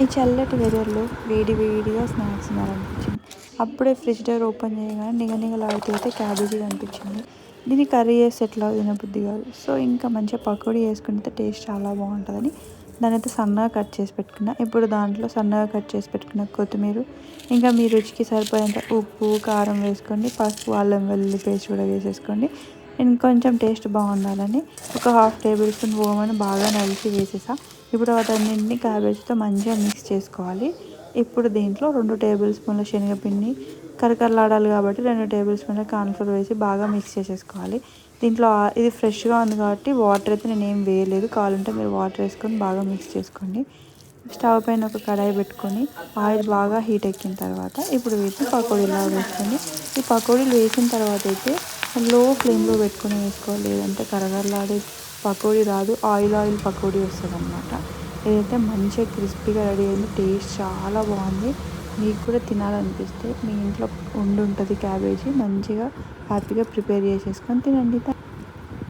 ఈ చల్లటి వెదర్లో వేడి వేడిగా స్నాక్స్ తినాలనిపించింది. అప్పుడే ఫ్రిడ్జ్ డోర్ ఓపెన్ చేయగానే నిగనిగలాడుతూ అయితే క్యాబేజీ కనిపించింది. దీన్ని కర్రీ చేస్తే ఎట్లా తినబుద్ధి కాదు. సో ఇంకా మంచిగా పకోడీ చేసుకుంటే టేస్ట్ చాలా బాగుంటుందని దానైతే సన్నగా కట్ చేసి పెట్టుకున్నా. ఇప్పుడు దాంట్లో సన్నగా కట్ చేసి పెట్టుకున్న కొత్తిమీర, ఇంకా మీ రుచికి సరిపోయేంత ఉప్పు, కారం వేసుకోండి. పసుపు, అల్లం వెల్లుల్లి పేస్ట్ కూడా వేసేసుకోండి. ఇంకొంచెం టేస్ట్ బాగుండాలని ఒక 1/2 టేబుల్ స్పూన్ ఓమని బాగా నలిచి వేసేసా. ఇప్పుడు వాటన్నింటినీ క్యాబేజ్తో మంచిగా మిక్స్ చేసుకోవాలి. ఇప్పుడు దీంట్లో 2 టేబుల్ స్పూన్ల శనగపిండి, కరకరలాడాలి కాబట్టి 2 టేబుల్ స్పూన్ల కార్న్ఫ్లోర్ వేసి బాగా మిక్స్ చేసేసుకోవాలి. దీంట్లో ఇది ఫ్రెష్గా ఉంది కాబట్టి వాటర్ అయితే నేను ఏం వేయలేదు. కావాలంటే మీరు వాటర్ వేసుకొని బాగా మిక్స్ చేసుకోండి. స్టవ్ పైన ఒక కడాయి పెట్టుకొని ఆయిల్ బాగా హీట్ ఎక్కిన తర్వాత ఇప్పుడు వీటిని పకోడీలా వేసుకోండి. ఈ పకోడీలు వేసిన తర్వాత అయితే లో ఫ్లేమ్లో పెట్టుకొని వేసుకోవాలి, లేదంటే కరకరలాడే పకోడీ రాదు, ఆయిల్ ఆయిల్ పకోడీ వస్తుంది అనమాట. ఇదైతే మంచిగా క్రిస్పీగా రెడీ అయింది. టేస్ట్ చాలా బాగుంది. మీకు కూడా తినాలనిపిస్తే మీ ఇంట్లో ఉంటుంది క్యాబేజీ, మంచిగా హ్యాపీగా ప్రిపేర్ చేసేసుకొని తినండి.